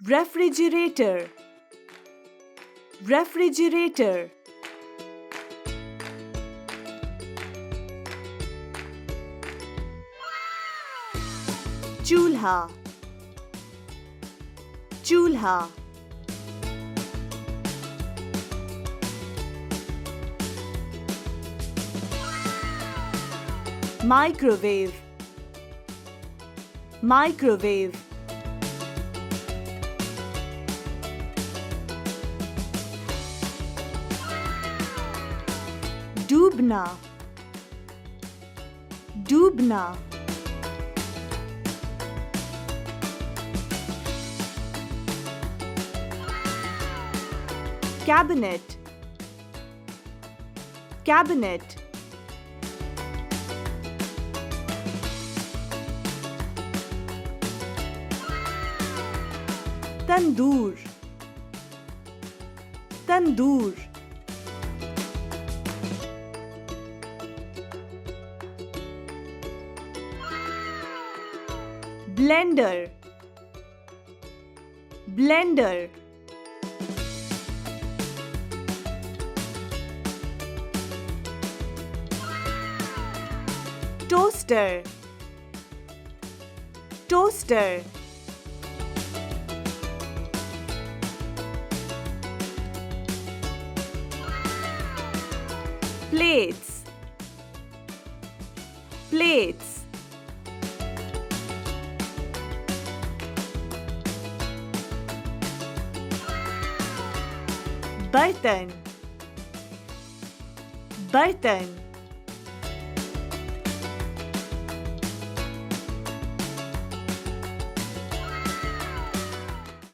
refrigerator, refrigerator. चूल्हा, चूल्हा. Microwave, microwave. डूबना, डूबना. Cabinet, cabinet. तंदूर, तंदूर. blender, blender. toaster, toaster. plates, plates. बर्तन, बर्तन.